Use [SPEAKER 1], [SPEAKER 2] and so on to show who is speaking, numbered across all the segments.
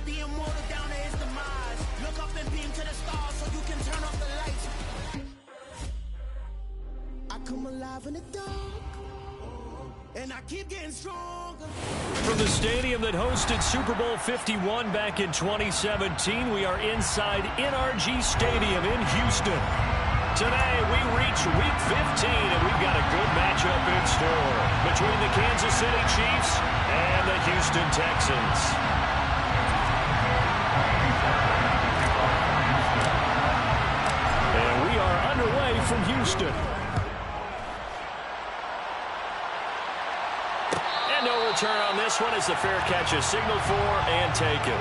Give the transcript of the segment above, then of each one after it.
[SPEAKER 1] led the immortal down to his demise. Look up and beam to the stars so you can turn off the lights. I come alive in the dark, and I keep getting stronger.
[SPEAKER 2] From the stadium that hosted Super Bowl 51 back in 2017, we are inside NRG Stadium in Houston. Today, we reach Week 15, and we've got a good matchup in store between the Kansas City Chiefs and the Houston Texans. And we are underway from Houston. And no return on this one as the fair catch is signaled for and taken.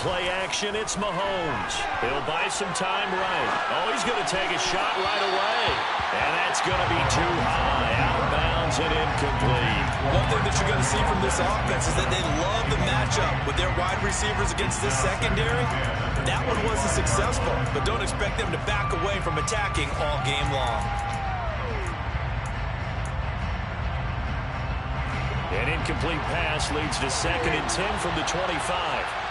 [SPEAKER 2] Play action, it's Mahomes. He'll buy some time right. Oh, he's going to take a shot right away. And that's going to be too high. Out of bounds and incomplete.
[SPEAKER 3] One thing that you're going to see from this offense is that they love the matchup with their wide receivers against this secondary. That one wasn't successful, but don't expect them to back away from attacking all game long.
[SPEAKER 2] An incomplete pass leads to 2nd and 10 from the 25.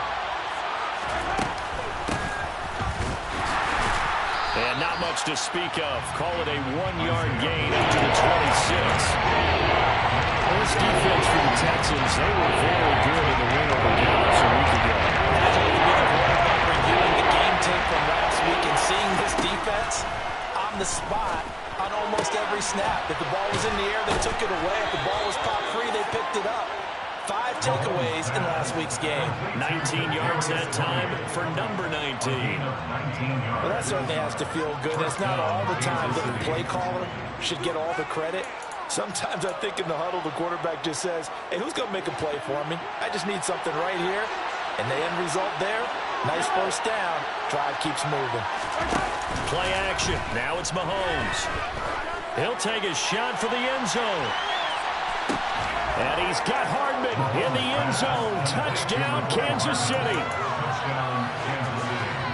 [SPEAKER 2] And not much to speak of. Call it a 1-yard gain up to the 26. This defense for the Texans, they were very good in the win over Dallas a week ago.
[SPEAKER 3] Imagine if you're the quarterback reviewing the game tape from last week and seeing this defense on the spot on almost every snap. If the ball was in the air, they took it away. If the ball was popped free, they picked it up. 5 takeaways in last week's game.
[SPEAKER 2] 19 yards that time for number 19.
[SPEAKER 3] Well, that certainly has to feel good. It's not all the time that the play caller should get all the credit. Sometimes I think in the huddle, the quarterback just says, hey, who's going to make a play for me? I just need something right here. And the end result there, nice first down. Drive keeps moving.
[SPEAKER 2] Play action. Now it's Mahomes. He'll take a shot for the end zone. And he's got Hardman in the end zone. Touchdown, Kansas City.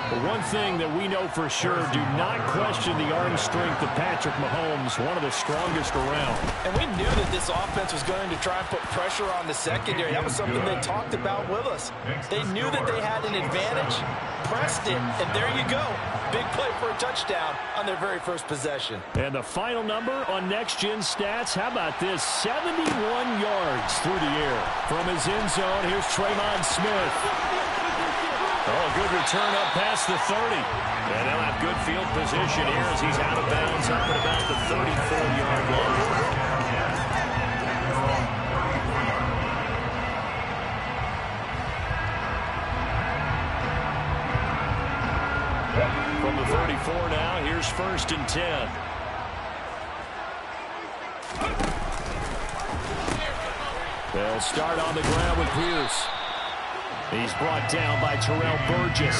[SPEAKER 2] But one thing that we know for sure, do not question the arm strength of Patrick Mahomes, one of the strongest around.
[SPEAKER 3] And we knew that this offense was going to try and put pressure on the secondary. That was something they talked about with us. They knew that they had an advantage, pressed it, and there you go. Big play for a touchdown on their very first possession.
[SPEAKER 2] And the final number on Next Gen Stats, how about this? 71 yards through the air. From his end zone, here's Tremon Smith. Oh, good return up past the 30. And they'll have good field position here as he's out of bounds up at about the 34-yard line. From the 34 now, here's 1st and 10. They'll start on the ground with Pierce. He's brought down by Terrell Burgess.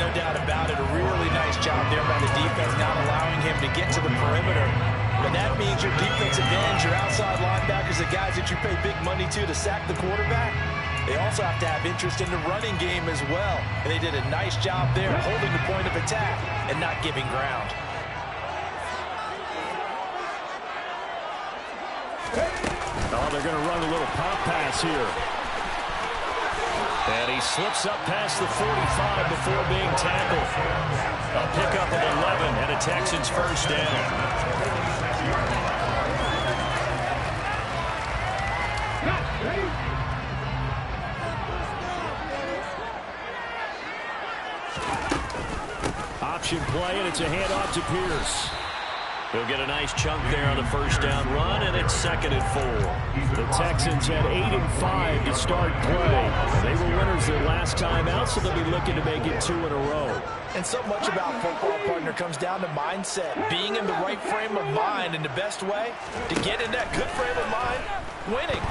[SPEAKER 3] No doubt about it. A really nice job there by the defense, not allowing him to get to the perimeter. But that means your defensive ends, your outside linebackers, the guys that you pay big money to sack the quarterback, they also have to have interest in the running game as well. And they did a nice job there holding the point of attack and not giving ground.
[SPEAKER 2] Oh, they're going to run a little pop pass here. And he slips up past the 45 before being tackled. A pickup of 11 and a Texans first down. Option play, and it's a handoff to Pierce. He'll get a nice chunk there on the first down run, and it's 2nd and 4. The Texans had 8 and 5 to start play. They were winners their last time out, so they'll be looking to make it 2 in a row.
[SPEAKER 3] And so much about football, partner, comes down to mindset. Being in the right frame of mind, and the best way to get in that good frame of mind, winning.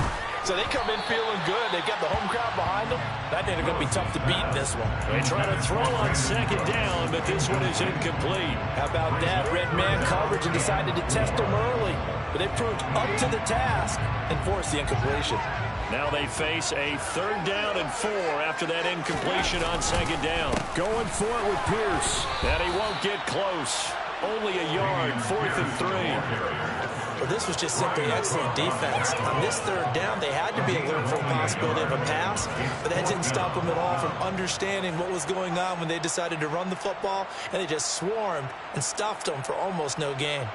[SPEAKER 3] So they come in feeling good. They've got the home crowd behind them. I think they're going to be tough to beat in this one.
[SPEAKER 2] They try to throw on second down, but this one is incomplete.
[SPEAKER 3] How about that? Red man coverage and decided to test them early. But they proved up to the task and forced the incompletion.
[SPEAKER 2] Now they face a 3rd down and 4 after that incompletion on second down. Going for it with Pierce. And he won't get close. Only a yard, 4th and 3.
[SPEAKER 3] Well, this was just simply excellent defense. On this 3rd down, they had to be alert for the possibility of a pass, but that didn't stop them at all from understanding what was going on when they decided to run the football, and they just swarmed and stuffed them for almost no gain.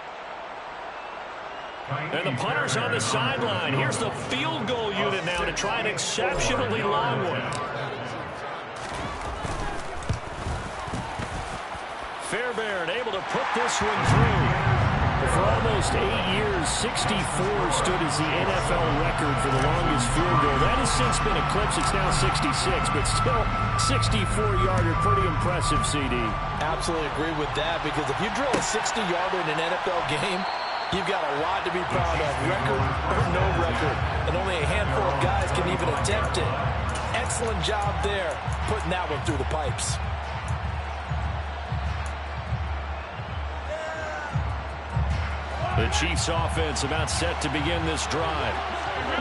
[SPEAKER 2] And the punter's on the sideline. Here's the field goal unit now to try an exceptionally long one. Fairbairn able to put this one through. For almost 8 years, 64 stood as the NFL record for the longest field goal. That has since been eclipsed. It's now 66, but still 64-yarder. Pretty impressive, CD.
[SPEAKER 3] Absolutely agree with that, because if you drill a 60-yarder in an NFL game, you've got a lot to be proud of, record or no record. And only a handful of guys can even attempt it. Excellent job there, putting that one through the pipes.
[SPEAKER 2] The Chiefs offense about set to begin this drive.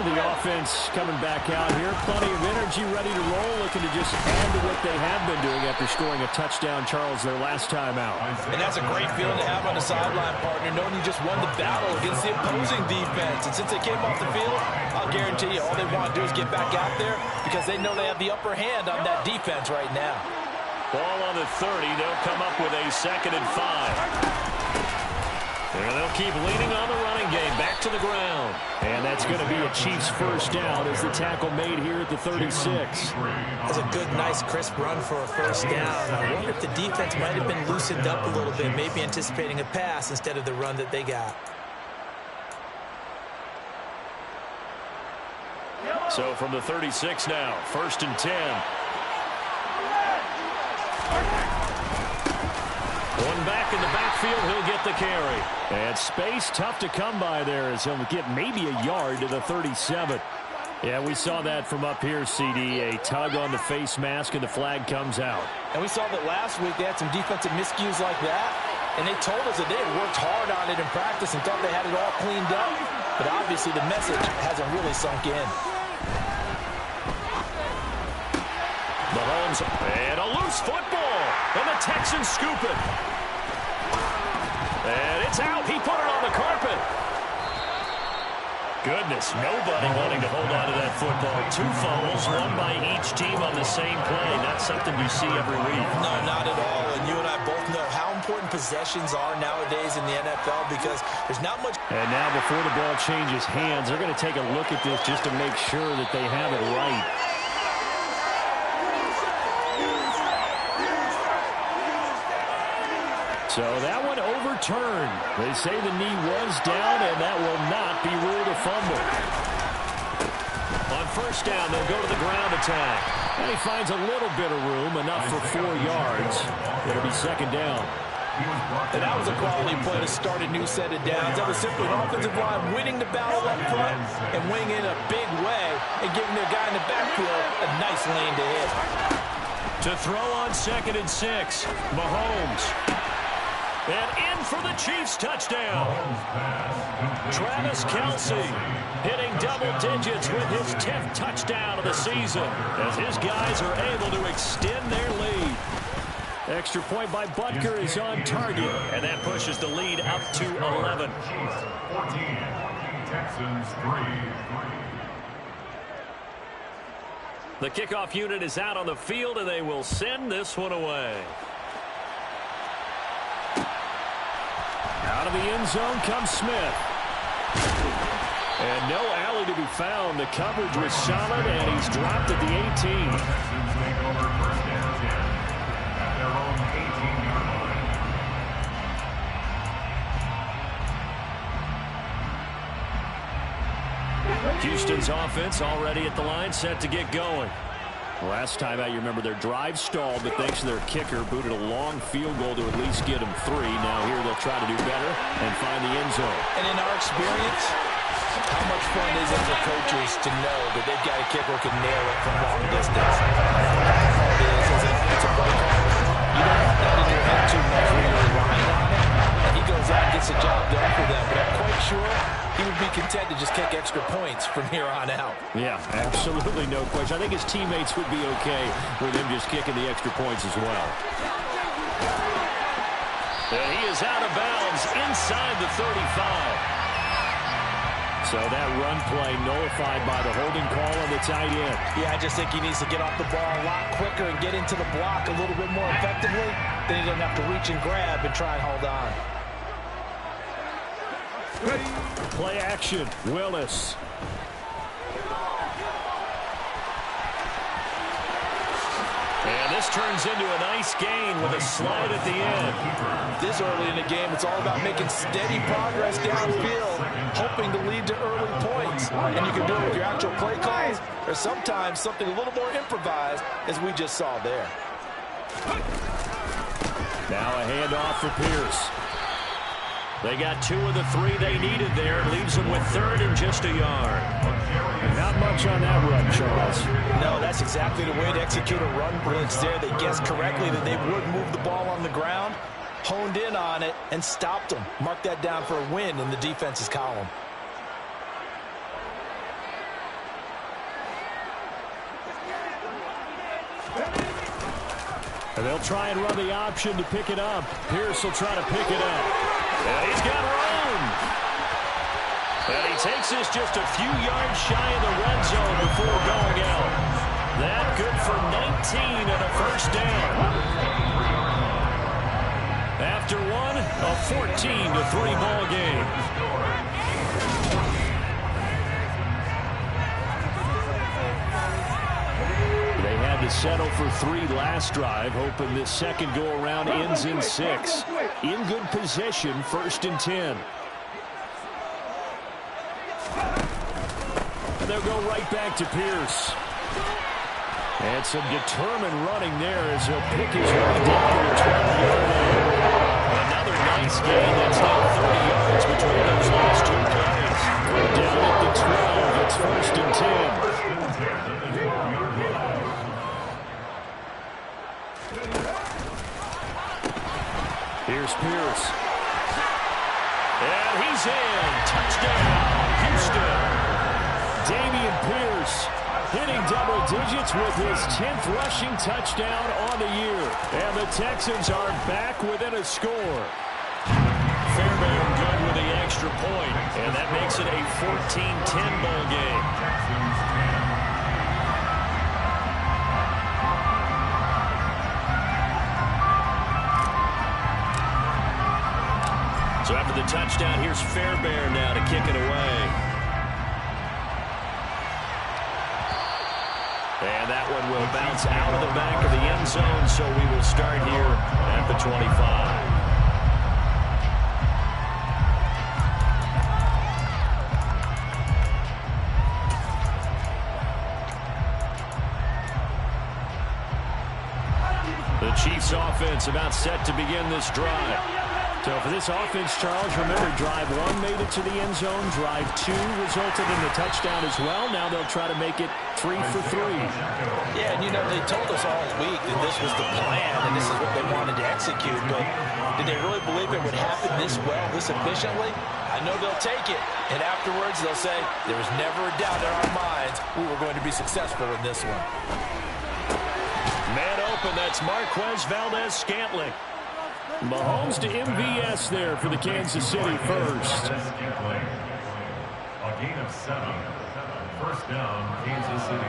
[SPEAKER 2] The offense coming back out here. Plenty of energy, ready to roll, looking to just add to what they have been doing after scoring a touchdown, Charles, their last time out.
[SPEAKER 3] And that's a great feeling to have on the sideline, partner, knowing you just won the battle against the opposing defense. And since they came off the field, I'll guarantee you all they want to do is get back out there because they know they have the upper hand on that defense right now.
[SPEAKER 2] Ball on the 30. They'll come up with a 2nd and 5. And they'll keep leaning on the running game. Back to the ground. And that's going to be a Chiefs first down as the tackle made here at the 36.
[SPEAKER 3] That's a good, nice, crisp run for a first down. I wonder if the defense might have been loosened up a little bit, maybe anticipating a pass instead of the run that they got.
[SPEAKER 2] So from the 36 now, 1st and 10. One back in the backfield, he'll get the carry. And space tough to come by there as he'll get maybe a yard to the 37. Yeah, we saw that from up here, CD. A tug on the face mask, and the flag comes out.
[SPEAKER 3] And we saw that last week they had some defensive miscues like that. And they told us that they had worked hard on it in practice and thought they had it all cleaned up. But obviously the message hasn't really sunk in.
[SPEAKER 2] Mahomes, and a loose football. And the Texans scoop it. And it's out. He put it on the carpet. Goodness, nobody wanting to hold on to that football. 2 fumbles, one by each team on the same play. Not something you see every week.
[SPEAKER 3] No, not at all. And you and I both know how important possessions are nowadays in the NFL because there's not much.
[SPEAKER 2] And now before the ball changes hands, they're going to take a look at this just to make sure that they have it right. So that one overturned. They say the knee was down, and that will not be ruled a fumble. On first down, they'll go to the ground attack. And he finds a little bit of room, enough for 4 yards. It'll be 2nd down.
[SPEAKER 3] And that was a quality play to start a new set of downs. That was simply an offensive line winning the battle up front and winning in a big way and giving their guy in the backfield a nice lane to hit.
[SPEAKER 2] To throw on 2nd and 6, Mahomes. And in for the Chiefs touchdown. Travis Kelce hitting double digits with his 10th touchdown of the season as his guys are able to extend their lead. Extra point by Butker is on target, and that pushes the lead up to 11.
[SPEAKER 4] 14, Texans 3.
[SPEAKER 2] The kickoff unit is out on the field, and they will send this one away. Out of the end zone comes Smith. And no alley to be found. The coverage was solid, and he's dropped at the 18.
[SPEAKER 4] Texans take over 1st and 10 at their own 18-yard line.
[SPEAKER 2] Houston's offense already at the line, set to get going. Last time out, you remember their drive stalled, but thanks to their kicker, booted a long field goal to at least get them 3. Now here they'll try to do better and find the end zone.
[SPEAKER 3] And in our experience, How much fun is it for coaches to know that they've got a kicker who can nail it from long distance? The bad part is it's a play call. You don't want that in your head too much when you're relying on it. And he goes out and gets the job done for them. But I'm quite sure he would be content to just kick extra points from here on out.
[SPEAKER 2] Yeah, absolutely no question. I think his teammates would be okay with him just kicking the extra points as well. And he is out of bounds inside the 35. So that run play nullified by the holding call on the tight end.
[SPEAKER 3] Yeah, I just think he needs to get off the ball a lot quicker and get into the block a little bit more effectively. Then he doesn't have to reach and grab and try and hold on.
[SPEAKER 2] Play action, Willis. And this turns into a nice gain with a slide at the end.
[SPEAKER 3] This early in the game, it's all about making steady progress downfield, hoping to lead to early points. And you can do it with your actual play calls, or sometimes something a little more improvised, as we just saw there.
[SPEAKER 2] Now a handoff for Pierce. They got 2 of the 3 they needed there. Leaves them with 3rd and just a yard. Not much on that run, Charles.
[SPEAKER 3] No, that's exactly the way to execute a run blitz there. They guessed correctly that they would move the ball on the ground, honed in on it, and stopped them. Mark that down for a win in the defense's column.
[SPEAKER 2] And they'll try and run the option to pick it up. Pierce will try to pick it up. And he's got room. And he takes this just a few yards shy of the red zone before going out. That good for 19 and a first down. After one, a 14-3 ball game. They had to settle for 3 last drive, hoping this second go-around ends in 6. In good position, 1st and 10. And they'll go right back to Pierce. And some determined running there as he'll pick his way down to the 12-yard line. Another nice gain. That's now 30 yards between those last 2 plays. Down at the 12, it's 1st and 10. Here's Pierce. And he's in. Touchdown, Houston. Damian Pierce hitting double digits with his 10th rushing touchdown on the year. And the Texans are back within a score. Fairbairn good with the extra point. And that makes it a 14-10 ball game. So after the touchdown, here's Fairbairn now to kick it away. And that one will bounce out of the back of the end zone, so we will start here at the 25. The Chiefs offense about set to begin this drive. So for this offense, Charles, remember, drive 1 made it to the end zone. Drive 2 resulted in the touchdown as well. Now they'll try to make it 3 for 3.
[SPEAKER 3] Yeah, and you know, they told us all week that this was the plan and this is what they wanted to execute. But did they really believe it would happen this well, this efficiently? I know they'll take it. And afterwards, they'll say, there was never a doubt in our minds we were going to be successful in this one.
[SPEAKER 2] Man open, that's Marquez Valdez-Scantling. Mahomes to MVS there for the Kansas City first.
[SPEAKER 4] A gain of 7. First down, Kansas City.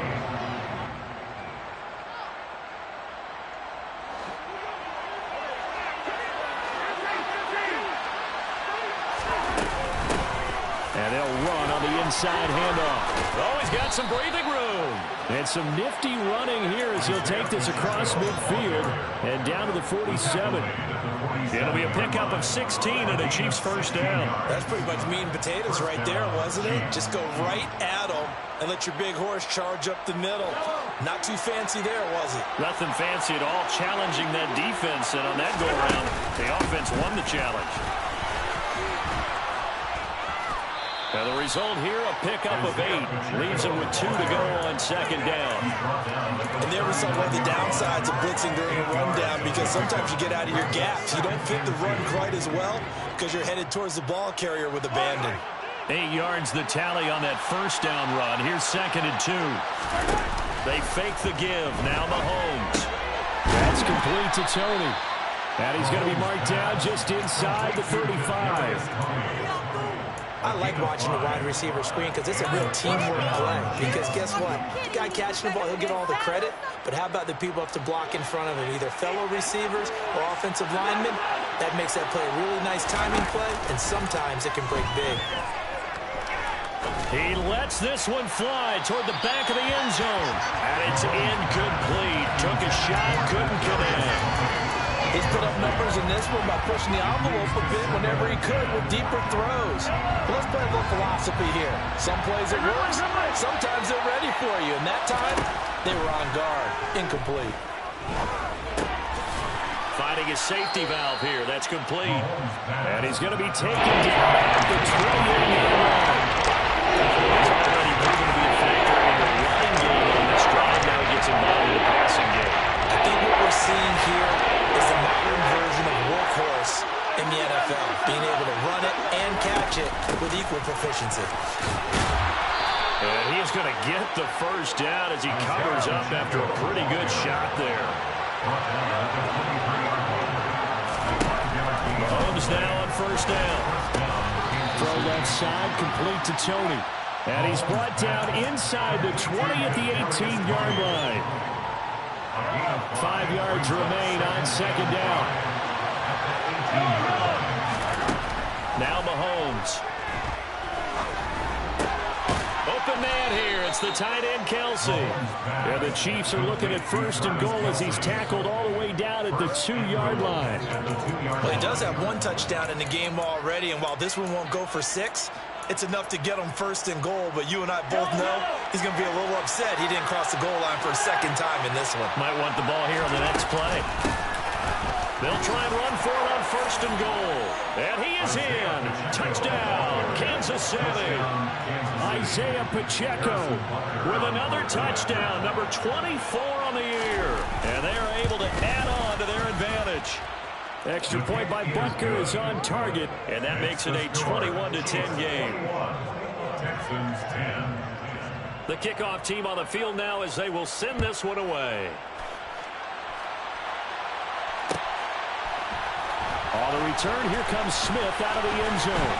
[SPEAKER 2] And they'll run on the inside handoff. Oh, he's got some breathing room. And some nifty running here as he'll take this across midfield and down to the 47. It'll be a pickup of 16 and a Chiefs first down.
[SPEAKER 3] That's pretty much meat and potatoes right there, wasn't it? Just go right at them and let your big horse charge up the middle. Not too fancy there, was it?
[SPEAKER 2] Nothing fancy at all, challenging that defense. And on that go-around, the offense won the challenge. Now the result here, a pickup of 8. Leaves him with 2 to go on second down.
[SPEAKER 3] And there was some of the downsides of blitzing during a rundown, because sometimes you get out of your gaps. You don't fit the run quite as well because you're headed towards the ball carrier with abandon.
[SPEAKER 2] 8 yards the tally on that first down run. Here's 2nd and 2. They fake the give. Now Mahomes. That's complete to Tony. And he's going to be marked down just inside the 35.
[SPEAKER 3] I like watching the wide receiver screen because it's a real teamwork play. Because guess what? The guy catching the ball, he'll get all the credit. But how about the people up to block in front of him, either fellow receivers or offensive linemen? That makes that play a really nice timing play, and sometimes it can break big.
[SPEAKER 2] He lets this one fly toward the back of the end zone. And it's incomplete. Took a shot, couldn't connect.
[SPEAKER 3] He's put up numbers in this one by pushing the envelope a bit whenever he could with deeper throws. But let's play a little philosophy here. Some plays it works, sometimes they're ready for you. And that time, they were on guard. Incomplete.
[SPEAKER 2] Finding a safety valve here. That's complete. And he's going to be taken down at the 28-yard line. He's already proven to be a factor in the running game on this drive. Now he gets involved in the passing game.
[SPEAKER 3] I think what we're seeing here is the modern version of workhorse in the NFL, being able to run it and catch it with equal proficiency.
[SPEAKER 2] And he is going to get the first down as he covers up after a pretty good shot there. Mahomes now on first down. Throw left side, complete to Tony. And he's brought down inside the 20 at the 18-yard line. 5 yards remain on second down. Now Mahomes. Open man here. It's the tight end, Kelsey. And the Chiefs are looking at 1st and goal as he's tackled all the way down at the 2-yard line.
[SPEAKER 3] Well, he does have 1 touchdown in the game already, and while this one won't go for 6, it's enough to get him 1st and goal. But you and I both know he's going to be a little upset he didn't cross the goal line for a 2nd time in this one.
[SPEAKER 2] Might want the ball here on the next play. They'll try and run for it on 1st and goal. And he is in. Touchdown, Kansas City. Isaiah Pacheco with another touchdown, number 24 on the year. And they are able to add on to their advantage. Extra point by Butker is on target, and that makes it a 21-10 game.
[SPEAKER 4] Texans 10.
[SPEAKER 2] The kickoff team on the field now as they will send this one away. On the return, here comes Smith out of the end zone.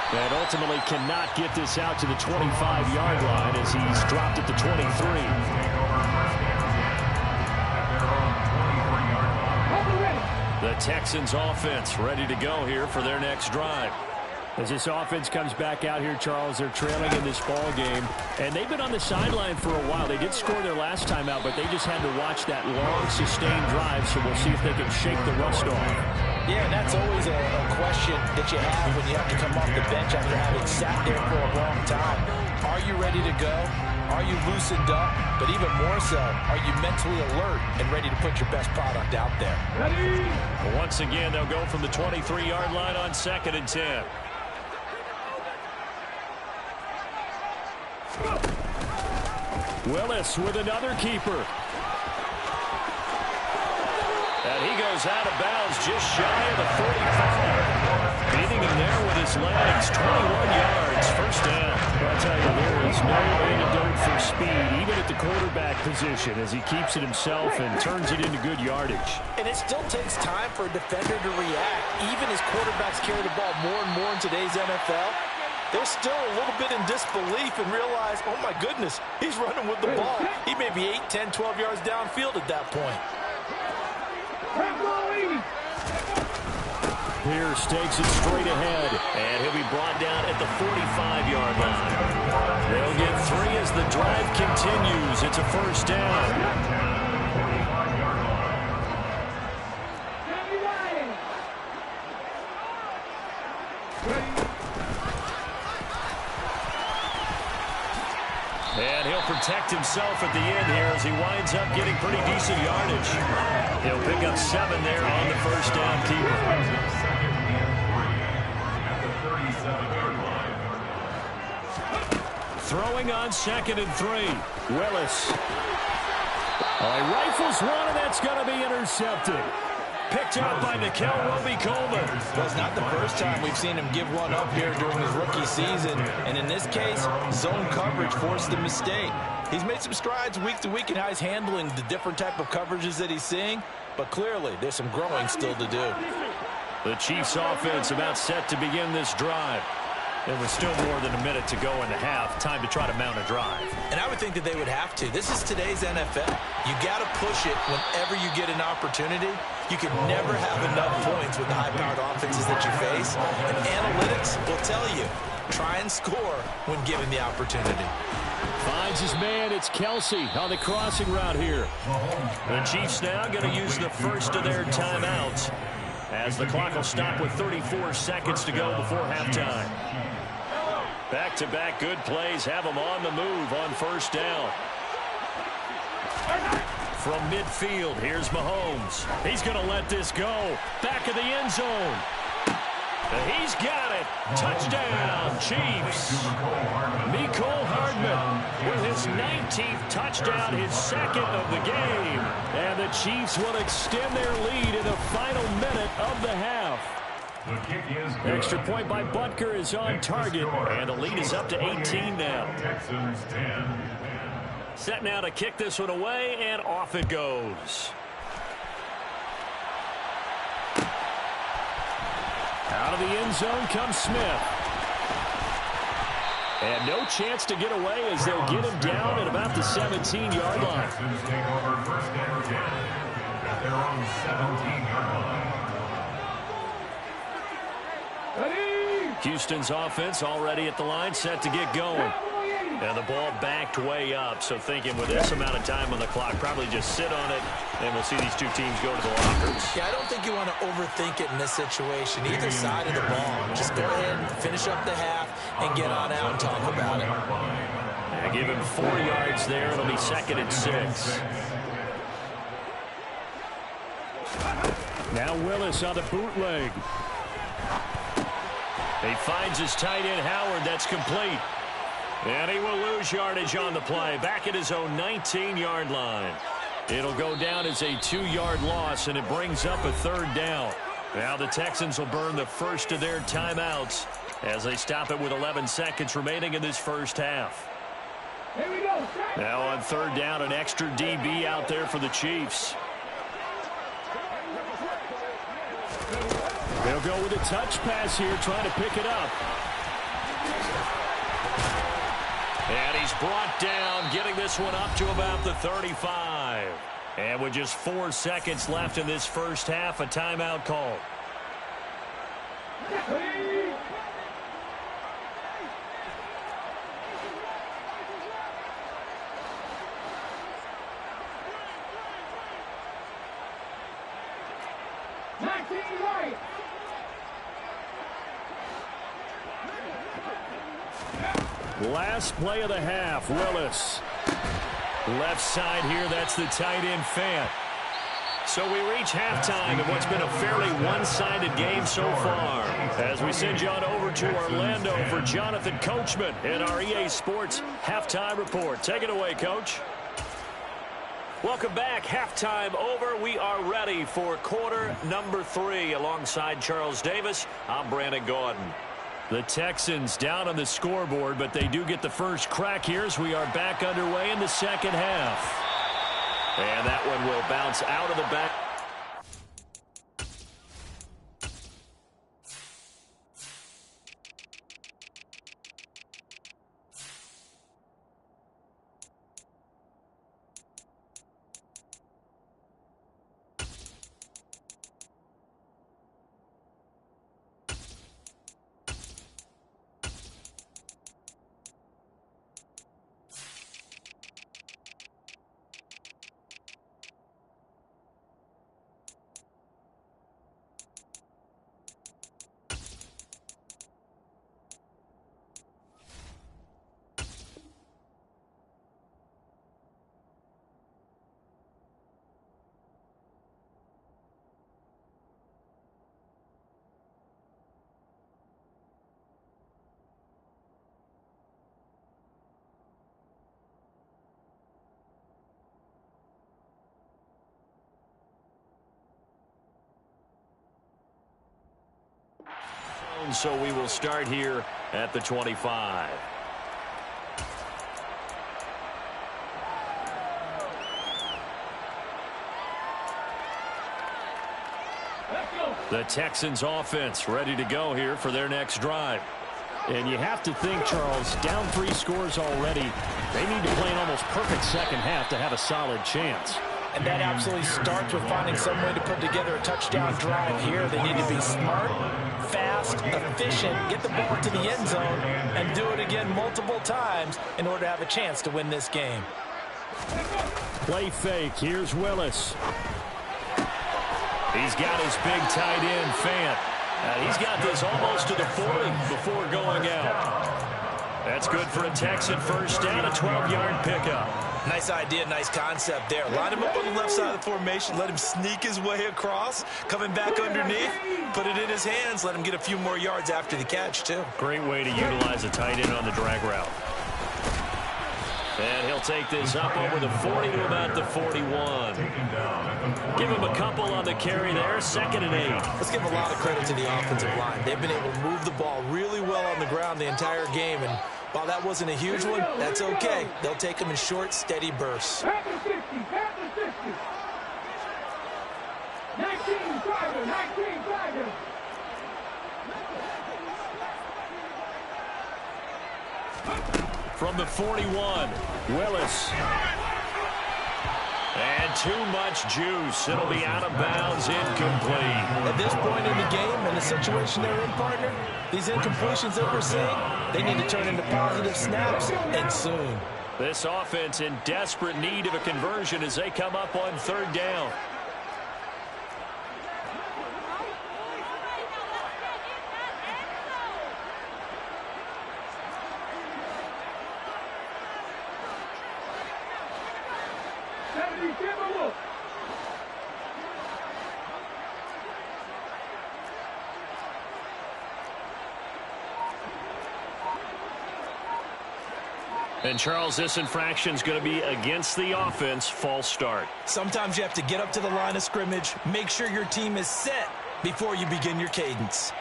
[SPEAKER 2] And ultimately cannot get this out to the 25-yard line as he's dropped at the 23. The Texans offense ready to go here for their next drive. As this offense comes back out here, Charles, they're trailing in this ball game. And they've been on the sideline for a while. They did score their last time out, but they just had to watch that long, sustained drive. So we'll see if they can shake the rust off.
[SPEAKER 3] Yeah, and that's always a question that you have when you have to come off the bench after having sat there for a long time. Are you ready to go? Are you loosened up? But even more so, are you mentally alert and ready to put your best product out there?
[SPEAKER 2] Ready? Once again, they'll go from the 23-yard line on 2nd and 10. Willis with another keeper. And he goes out of bounds just shy of the 45. Beating him there with his legs. 21 yards. First down. I'll tell you, there is no antidote for speed, even at the quarterback position, as he keeps it himself and turns it into good yardage.
[SPEAKER 3] And it still takes time for a defender to react. Even as quarterbacks carry the ball more and more in today's NFL, they're still a little bit in disbelief and realize, oh my goodness, he's running with the ball. He may be 8, 10, 12 yards downfield at that point.
[SPEAKER 2] Pierce takes it straight ahead, and he'll be brought down at the 45-yard line. They'll get 3 as the drive continues. It's a first down. And he'll protect himself at the end here as he winds up getting pretty decent yardage. He'll pick up 7 there on the first down keeper.
[SPEAKER 4] At the 37-yard line.
[SPEAKER 2] Throwing on 2nd and 3. Willis. Oh, he rifles one, and that's going to be intercepted. Picked up by Nickel Roby-Coleman.
[SPEAKER 3] Well, it's not the first time we've seen him give one up here during his rookie season. And in this case, zone coverage forced the mistake. He's made some strides week to week in how he's handling the different type of coverages that he's seeing. But clearly, there's some growing still to do.
[SPEAKER 2] The Chiefs offense about set to begin this drive. There was still more than a minute to go in the half. Time to try to mount a drive.
[SPEAKER 3] And I would think that they would have to. This is today's NFL. You got to push it whenever you get an opportunity. You can never have enough points with the high-powered offenses that you face. And analytics will tell you, try and score when given the opportunity.
[SPEAKER 2] Finds his man. It's Kelsey on the crossing route here. The Chiefs now going to use the first of their timeouts, as the clock will stop with 34 seconds to go before halftime. Back-to-back good plays have them on the move on first down. From midfield, here's Mahomes. He's going to let this go. Back of the end zone. He's got it. Touchdown, Chiefs. Mecole Hardman with his 19th touchdown, his second of the game. And the Chiefs will extend their lead in the final minute of the half. Extra point by Butker is on target, and the lead is up to 18 now. Set now to kick this one away, and off it goes. Out of the end zone comes Smith. And no chance to get away as they'll get him down at about the 17-yard line.
[SPEAKER 4] They're on the 17-yard line.
[SPEAKER 2] Houston's offense already at the line, set to get going. And the ball backed way up, so thinking with this amount of time on the clock, probably just sit on it, and we'll see these two teams go to the lockers.
[SPEAKER 3] Yeah, I don't think you want to overthink it in this situation. Either side of the ball. Just go ahead and finish up the half and get on out and talk about it.
[SPEAKER 2] And give him 4 yards there. It'll be 2nd and 6. Now Willis on the bootleg. He finds his tight end, Howard. That's complete. And he will lose yardage on the play. Back at his own 19-yard line. It'll go down as a 2-yard loss, and it brings up a 3rd down. Now the Texans will burn the first of their timeouts as they stop it with 11 seconds remaining in this first half.
[SPEAKER 5] Here we go.
[SPEAKER 2] Now on 3rd down, an extra DB out there for the Chiefs. They'll go with a touch pass here, trying to pick it up. And he's brought down, getting this one up to about the 35. And with just 4 seconds left in this first half, a timeout call. Last play of the half, Willis. Left side here, that's the tight end Fant. So we reach halftime in what's been a fairly one-sided game so far. As we send you on over to Orlando for Jonathan Coachman in our EA Sports Halftime Report. Take it away, Coach. Welcome back. Halftime over. We are ready for quarter number 3. Alongside Charles Davis, I'm Brandon Gaudin. The Texans down on the scoreboard, but they do get the first crack here as we are back underway in the second half. And that one will bounce out of the back. zone, so we will start here at the 25. The Texans offense ready to go here for their next drive.
[SPEAKER 5] And you have to think, Charles, down 3 scores already. They need to play an almost perfect second half to have a solid chance.
[SPEAKER 3] And that absolutely starts with finding some way to put together a touchdown drive here. They need to be smart, fast, efficient, get the ball to the end zone, and do it again multiple times in order to have a chance to win this game.
[SPEAKER 5] Play fake. Here's Willis.
[SPEAKER 2] He's got his big tight end, Fant. He's got this almost to the 40 before going out. That's good for a Texan first down, a 12-yard pickup.
[SPEAKER 3] Nice idea, nice concept there. Line him up on the left side of the formation, let him sneak his way across, coming back underneath, put it in his hands, let him get a few more yards after the catch, too.
[SPEAKER 2] Great way to utilize a tight end on the drag route. And he'll take this up over the 40 to about the 41. Give him a couple on the carry there, 2nd and 8.
[SPEAKER 3] Let's give a lot of credit to the offensive line. They've been able to move the ball really well on the ground the entire game, and while that wasn't a huge one, that's okay. They'll take them in short, steady bursts.
[SPEAKER 6] 19 Tigers.
[SPEAKER 2] From the 41, Willis. And too much juice. It'll be out of bounds, incomplete.
[SPEAKER 3] At this point in the game, and the situation they're in, partner, these incompletions that we're seeing, they need to turn into positive snaps, and soon.
[SPEAKER 2] This offense in desperate need of a conversion as they come up on 3rd down. And, Charles, this infraction is going to be against the offense. False start.
[SPEAKER 3] Sometimes you have to get up to the line of scrimmage, make sure your team is set before you begin your cadence.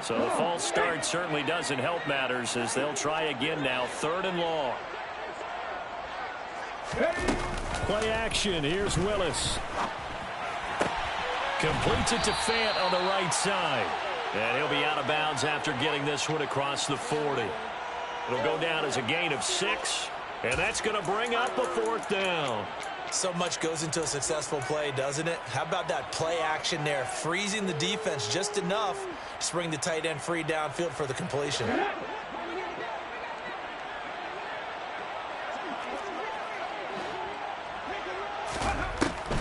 [SPEAKER 2] So the false start certainly doesn't help matters as they'll try again now, 3rd and long.
[SPEAKER 5] Play action. Here's Willis.
[SPEAKER 2] Completes it to Fant on the right side. And he'll be out of bounds after getting this one across the 40. It'll go down as a gain of 6, and that's going to bring up a 4th down.
[SPEAKER 3] So much goes into a successful play, doesn't it? How about that play action there, freezing the defense just enough to bring the tight end free downfield for the completion.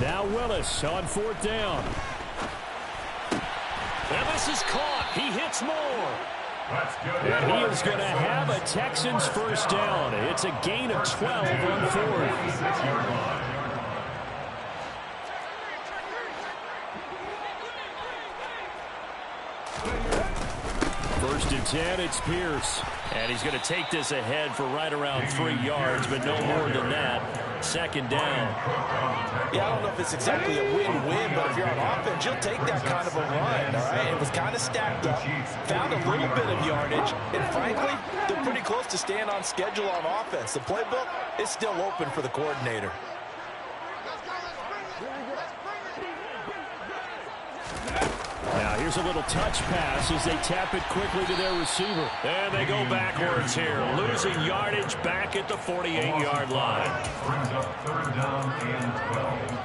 [SPEAKER 5] Now Willis on 4th down.
[SPEAKER 2] And this is caught. He hits more.
[SPEAKER 5] And he is going to have a Texans first down. It's a gain of 12 on 4th. First and 10, it's Pierce.
[SPEAKER 2] And he's going to take this ahead for right around 3 yards, but no more than that. 2nd down.
[SPEAKER 3] Yeah, I don't know if it's exactly a win-win, but if you're on offense, you'll take that kind of a run, all right? It was kind of stacked up, found a little bit of yardage, and frankly, they're pretty close to staying on schedule on offense. The playbook is still open for the coordinator.
[SPEAKER 5] Now here's a little touch pass as they tap it quickly to their receiver.
[SPEAKER 2] And they go backwards here, losing yardage back at the 48-yard line.
[SPEAKER 4] Brings up 3rd down and 12.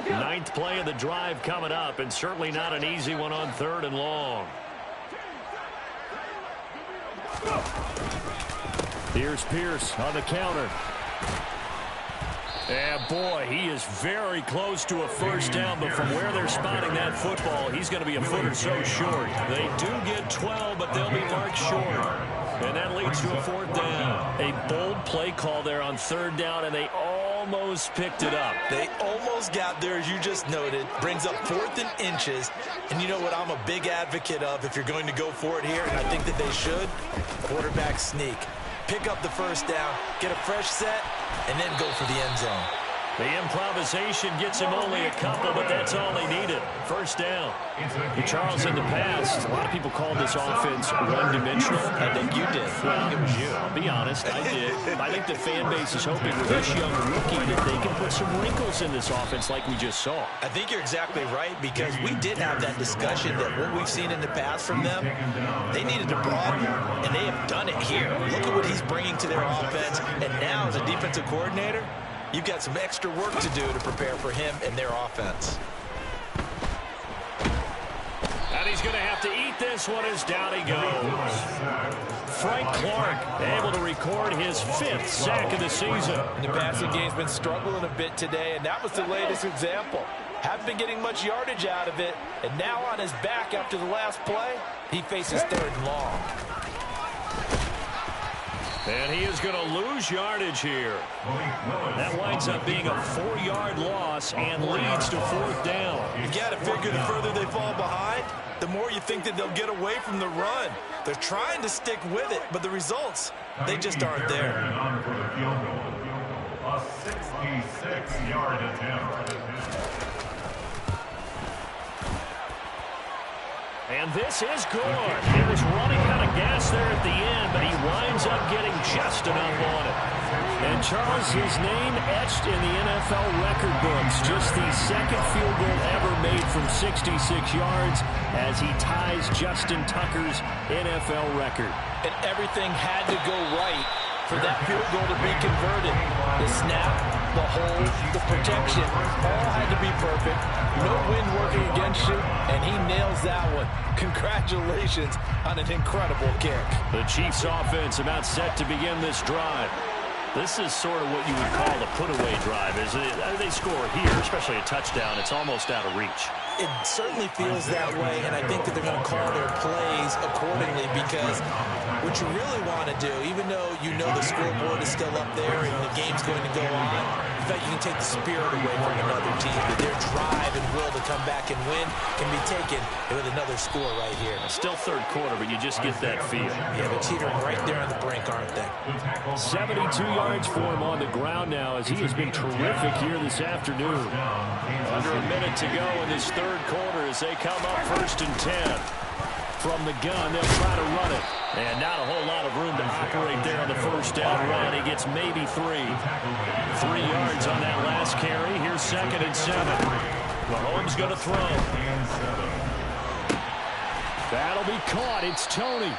[SPEAKER 2] Ninth play of the drive coming up, and certainly not an easy one on 3rd and long.
[SPEAKER 5] Here's Pierce on the counter.
[SPEAKER 2] And boy, he is very close to a first down, but from where they're spotting that football, he's going to be a foot or so short. They do get 12, but they'll be marked short. And that leads to a fourth down. A bold play call there on third down, and they almost picked it up.
[SPEAKER 3] They almost got there, as you just noted. Brings up 4th and inches. And you know what I'm a big advocate of if you're going to go for it here, and I think that they should? Quarterback sneak. Pick up the first down, get a fresh set, and then go for the end zone.
[SPEAKER 2] The improvisation gets him only a couple, but that's all they needed. First down. Charles, in the past, a lot of people called this offense one-dimensional.
[SPEAKER 3] I think you did.
[SPEAKER 2] Well, I think it was you. I'll be honest, I did. I think the fan base is hoping with this young rookie that they can put some wrinkles in this offense like we just saw.
[SPEAKER 3] I think you're exactly right, because we did have that discussion that what we've seen in the past from them, they needed to broaden, and they have done it here. Look at what he's bringing to their offense, and now as a defensive coordinator, you've got some extra work to do to prepare for him and their offense.
[SPEAKER 2] And he's going to have to eat this one as down he goes. Frank Clark able to record his 5th sack of the season.
[SPEAKER 3] The passing game's been struggling a bit today, and that was the latest example. Haven't been getting much yardage out of it, and now on his back after the last play, he faces 3rd and long.
[SPEAKER 2] And he is going to lose yardage here. That winds up being a 4-yard loss and leads to 4th down.
[SPEAKER 3] You got to figure the further they fall behind, the more you think that they'll get away from the run. They're trying to stick with it, but the results, they just aren't there.
[SPEAKER 4] A 66-yard attempt.
[SPEAKER 2] And this is good. He was running out of gas there at the end, but he winds up getting just enough on it. And Charles, his name etched in the NFL record books. Just the 2nd field goal ever made from 66 yards as he ties Justin Tucker's NFL record.
[SPEAKER 3] And everything had to go right for that field goal to be converted. The snap, the hold, the protection, all had to be perfect. No wind working against you, and he nails that one. Congratulations on an incredible kick.
[SPEAKER 2] The Chiefs offense about set to begin this drive. This is sort of what you would call a put-away drive, isn't it? They score here, especially a touchdown. It's almost out of reach.
[SPEAKER 3] It certainly feels that way, and I think that they're going to call their plays accordingly, because what you really want to do, even though you know the scoreboard is still up there and the game's going to go on, in fact, you can take the spirit away from another team. That their drive and will to come back and win can be taken with another score right here.
[SPEAKER 2] Still 3rd quarter, but you just get that feel.
[SPEAKER 3] Yeah, they're teetering right there on the brink, aren't they?
[SPEAKER 2] 72 yards for him on the ground now, as he has been terrific here this afternoon. Under a minute to go in this 3rd quarter as they come up 1st and 10. From the gun, they'll try to run it. And not a whole lot of room to operate there on the 1st down run. He gets maybe 3. 3 yards on that last carry. Here's 2nd and 7. Mahomes going to throw. That'll be caught. It's Tony.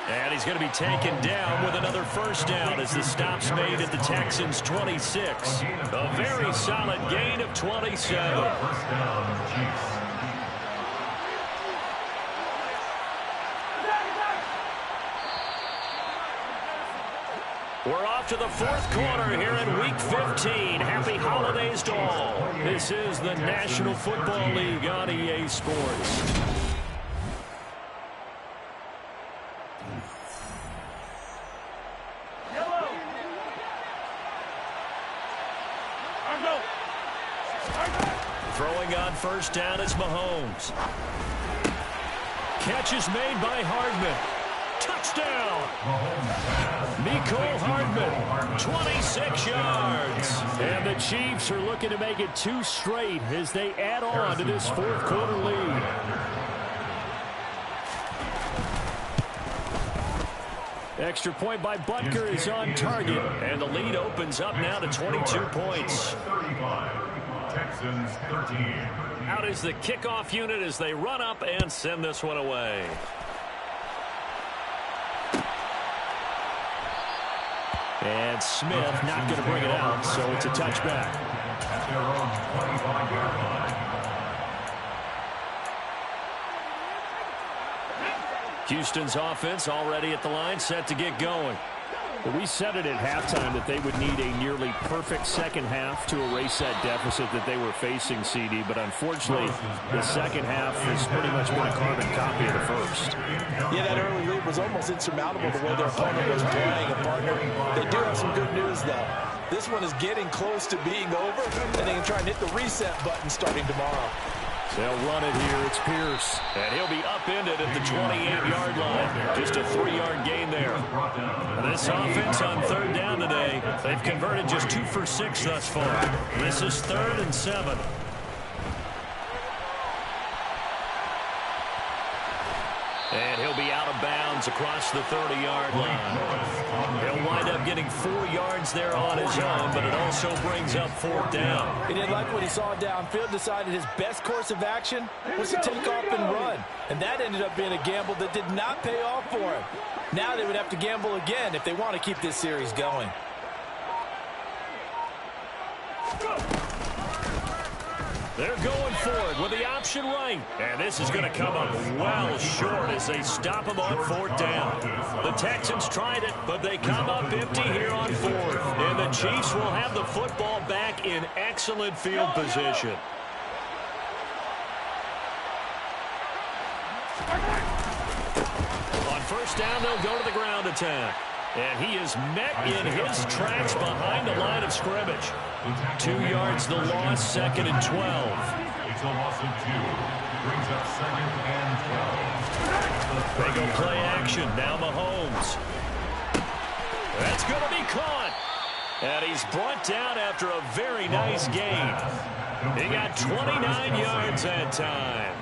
[SPEAKER 2] And he's going to be taken down with another 1st down as the stop's made at the Texans' 26. A very solid gain of 27.
[SPEAKER 4] First down, Chiefs.
[SPEAKER 2] We're off to the 4th quarter here in Week 15. Happy holidays to all. This is the National Football League on EA Sports. Throwing on 1st down is Mahomes. Catch is made by Hardman. Touchdown! Mecole Hardman, 26 yards. And the Chiefs are looking to make it 2 straight as they add on to this 4th quarter lead. Extra point by Butker is on target, and the lead opens up now to 22 points.
[SPEAKER 4] 35, Texans 13.
[SPEAKER 2] Out is the kickoff unit as they run up and send this one away. And Smith not going to bring it out, so it's a touchback.
[SPEAKER 4] At their own 25-yard line.
[SPEAKER 2] Houston's offense already at the line, set to get going.
[SPEAKER 5] We said it at halftime that they would need a nearly perfect second half to erase that deficit that they were facing, CD. But unfortunately, the second half has pretty much been a carbon copy of the first.
[SPEAKER 3] Yeah, that early lead was almost insurmountable the way their opponent was playing. And partner, they do have some good news, though. This one is getting close to being over, and they can try and hit the reset button starting tomorrow.
[SPEAKER 5] They'll run it here. It's Pierce.
[SPEAKER 2] And he'll be upended at the 28-yard line. Just a 3-yard gain there. This offense on third down today, they've converted just 2 for 6 thus far. This is 3rd and 7. And he'll be out of bounds across the 30-yard line. He'll wind up getting 4 yards there on his own, but it also brings up 4th down.
[SPEAKER 3] He didn't like what he saw downfield, decided his best course of action was to take off and run. And that ended up being a gamble that did not pay off for him. Now they would have to gamble again if they want to keep this series going.
[SPEAKER 2] They're going for it with the option right. And this is going to come up well short as they stop him on 4th down. The Texans tried it, but they come up empty here on 4th. And the Chiefs will have the football back in excellent field position. On 1st down, they'll go to the ground attack. And he is met in his tracks behind the line of scrimmage. 2 yards the loss, 2nd and 12.
[SPEAKER 4] It's a loss of 2. Brings up 2nd and 12.
[SPEAKER 2] They go play action. Now Mahomes. That's going to be caught. And he's brought down after a very nice game. He got 29 yards that time.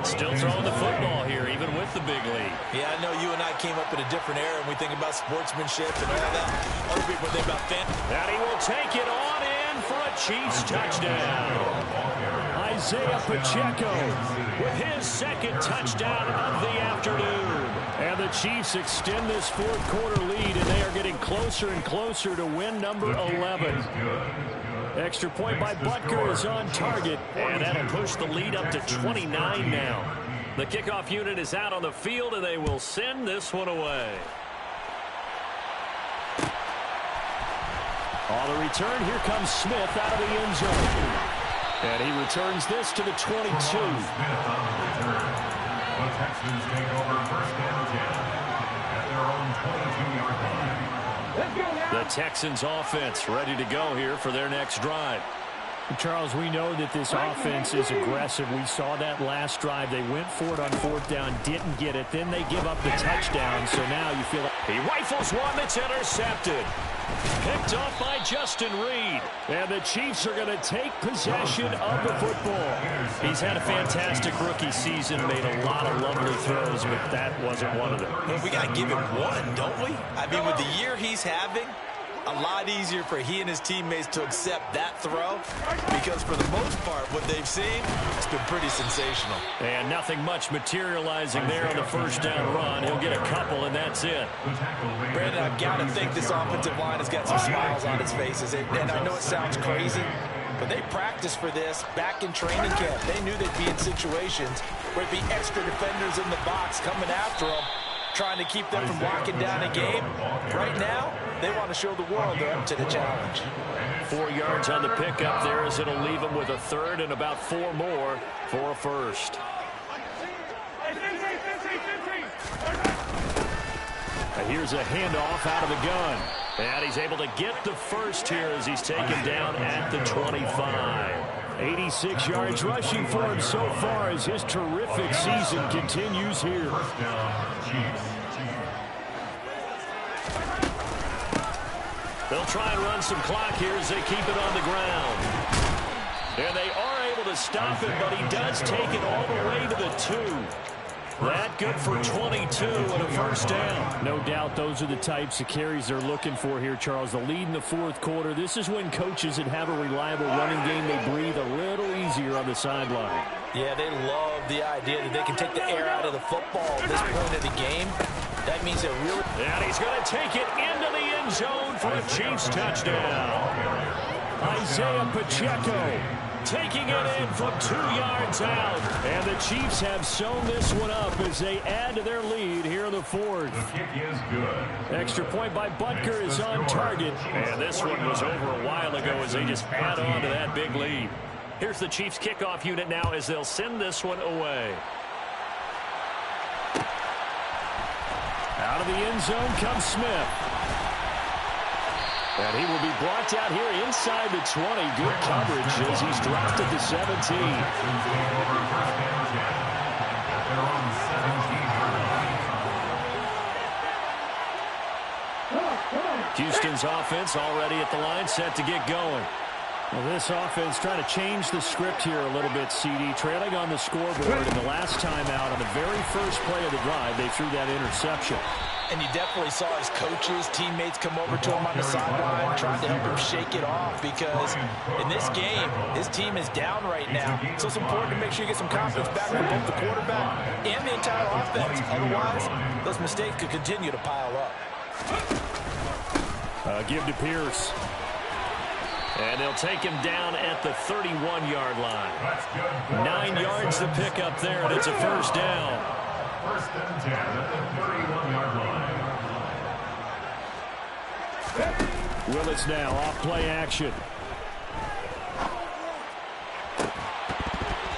[SPEAKER 2] Still throwing the football here, even with the big lead.
[SPEAKER 3] Yeah, I know you and I came up in a different era, and we think about sportsmanship and all that. Other people think about fan.
[SPEAKER 2] And he will take it on in for a Chiefs touchdown. Isaiah Pacheco with his 2nd touchdown of the afternoon. And the Chiefs extend this 4th quarter lead, and they are getting closer and closer to win number 11. Extra point by Butker is on target, and that'll push the lead up to 29 now. The kickoff unit is out on the field, and they will send this one away.
[SPEAKER 5] On the return, here comes Smith out of the end zone. And he returns this to the 22.
[SPEAKER 4] Smith on the return. The Texans take over 1st and 10 at their own 22-yard line.
[SPEAKER 2] The Texans offense ready to go here for their next drive.
[SPEAKER 5] Charles, we know that this offense is aggressive. We saw that last drive. They went for it on 4th down, didn't get it. Then they give up the touchdown. So now you feel like
[SPEAKER 2] he rifles one that's intercepted. Picked off by Justin Reed.
[SPEAKER 5] And the Chiefs are going to take possession of the football.
[SPEAKER 2] He's had a fantastic rookie season, made a lot of lovely throws, but that wasn't one of them.
[SPEAKER 3] Well, we got to give him one, don't we? I mean, with the year he's having, a lot easier for he and his teammates to accept that throw, because for the most part, what they've seen, it's been pretty sensational.
[SPEAKER 2] And nothing much materializing there on the 1st down run. He'll get a couple, and that's it.
[SPEAKER 3] Brandon, I've got to think this offensive line has got some smiles on its faces. And I know it sounds crazy, but they practiced for this back in training camp. They knew they'd be in situations where it'd be extra defenders in the box coming after them, trying to keep them from locking down a game. Right now, they want to show the world they're up to the challenge.
[SPEAKER 2] 4 yards on the pickup there as it'll leave them with a 3rd and about 4 more for a 1st.
[SPEAKER 5] And here's a handoff out of the gun.
[SPEAKER 2] And he's able to get the 1st here as he's taken down at the 25.
[SPEAKER 5] 86 yards rushing for him so far as his terrific season continues here.
[SPEAKER 4] 1st down, Chiefs.
[SPEAKER 2] They'll try and run some clock here as they keep it on the ground. And they are able to stop him, but he does take it all the way to the 2. That good for 22 and a 1st down.
[SPEAKER 5] No doubt those are the types of carries they're looking for here, Charles. The lead in the 4th quarter. This is when coaches that have a reliable running game, they breathe a little easier on the sideline.
[SPEAKER 3] Yeah, they love the idea that they can take the air out of the football at this point of the game. That means they're really...
[SPEAKER 2] And he's going to take it into the end zone for a Chiefs touchdown.
[SPEAKER 5] Isaiah Pacheco
[SPEAKER 2] taking it in from 2 yards out. And the Chiefs have sewn this one up as they add to their lead here in the fourth.
[SPEAKER 4] The kick is good.
[SPEAKER 2] Extra point by Butker is on target. And this one was over a while ago as they just add on to that big lead. Here's the Chiefs kickoff unit now as they'll send this one away. Out of the end zone comes Smith. And he will be brought down here inside the 20. Good coverage as he's dropped at the 17. Houston's offense already at the line, set to get going. Well, this offense trying to change the script here a little bit, CD. Trailing on the scoreboard, and the last time out on the very first play of the drive, they threw that interception.
[SPEAKER 3] And you definitely saw his coaches, teammates come over to him on the sideline, trying to help him shake it off because in this game, his team is down right now. So it's important to make sure you get some confidence back from both the quarterback and the entire offense. Otherwise, those mistakes could continue to pile up.
[SPEAKER 2] Give to Pierce. And they'll take him down at the 31-yard line. 9 yards to pick up there, and it's a first down.
[SPEAKER 4] First and 10 at the 31-yard line.
[SPEAKER 2] Willis now off play action.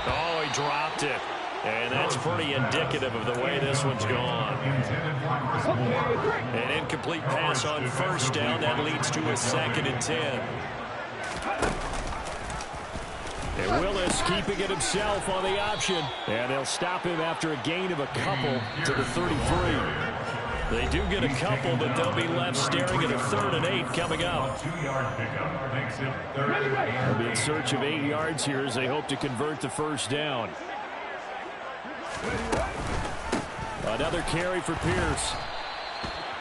[SPEAKER 2] Oh, he dropped it. And that's pretty indicative of the way this one's gone. An incomplete pass on first down. That leads to a 2nd and 10. And Willis keeping it himself on the option. And they'll stop him after a gain of a couple to the 33. They do get a couple, but they'll be left staring at a 3rd and 8 coming up. They'll be in search of 8 yards here as they hope to convert the first down. Another carry for Pierce.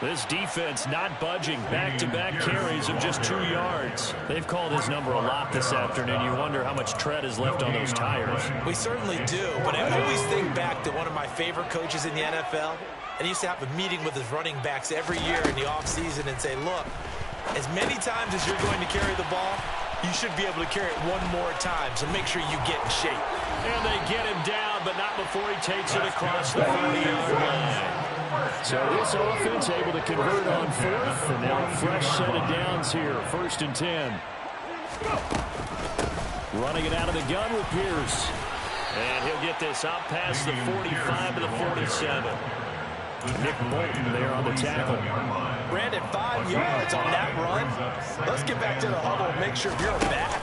[SPEAKER 2] This defense not budging. Back-to-back carries of just 2 yards. They've called his number a lot this afternoon. You wonder how much tread is left on those tires.
[SPEAKER 3] We certainly do, but I always think back to one of my favorite coaches in the NFL. And he used to have a meeting with his running backs every year in the offseason and say, look, as many times as you're going to carry the ball, you should be able to carry it one more time, so make sure you get in shape.
[SPEAKER 2] And they get him down, but not before he takes it across the 40-yard line. So this offense able to convert on 4th, and now a fresh set of downs here, 1st and 10. Running it out of the gun with Pierce. And he'll get this out past the 45 to the 47. Nick Bolton there on the tackle.
[SPEAKER 3] Brandon, 5 yards on that run. Let's get back to the huddle and make sure you're back.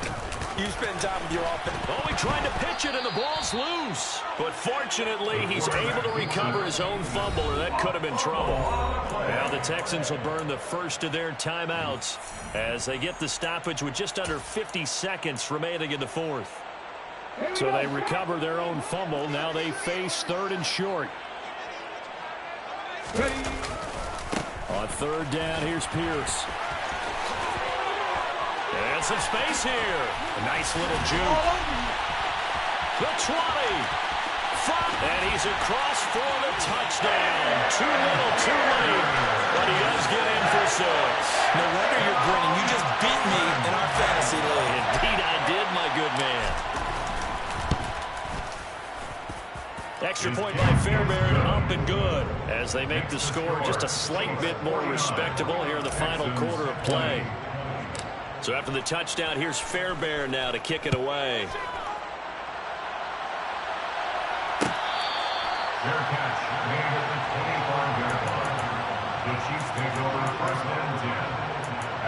[SPEAKER 3] You spend time with your offense.
[SPEAKER 2] Oh, he tried to pitch it, and the ball's loose. But fortunately, he's able to recover his own fumble, or that could have been trouble. Now the Texans will burn the first of their timeouts as they get the stoppage with just under 50 seconds remaining in the 4th. So they recover their own fumble. Now they face 3rd and short. On 3rd down, here's Pierce. And some space here. A nice little juke. The 20. And he's across for the touchdown. Too little, too late. But he does get in for 6.
[SPEAKER 3] No wonder you're grinning. You just beat me in our fantasy league.
[SPEAKER 2] Indeed I did, my good man. Extra point by Fairbairn, up and good, as they make the score just a slight bit more respectable here in the final quarter of play. So after the touchdown, here's Fairbairn now to kick it away.
[SPEAKER 4] Fair catch made at the 25-yard line. The Chiefs take over 1st and 10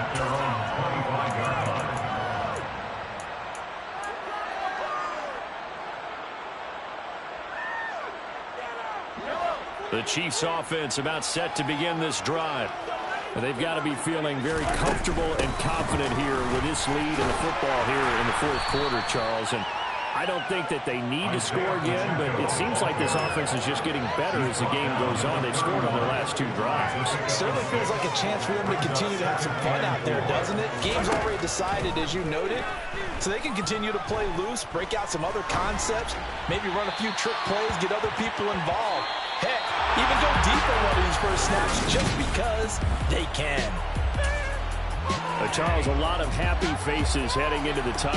[SPEAKER 4] at their own 25-yard line.
[SPEAKER 2] The Chiefs offense about set to begin this drive. They've got to be feeling very comfortable and confident here with this lead in the football here in the 4th quarter, Charles. And I don't think that they need to score again, but it seems like this offense is just getting better as the game goes on. They've scored on their last 2 drives.
[SPEAKER 3] Certainly feels like a chance for them to continue to have some fun out there, doesn't it? Game's already decided, as you noted. So they can continue to play loose, break out some other concepts, maybe run a few trick plays, get other people involved. Heck, even go deep on one of these first snaps just because they can.
[SPEAKER 2] Charles, a lot of happy faces heading into the time.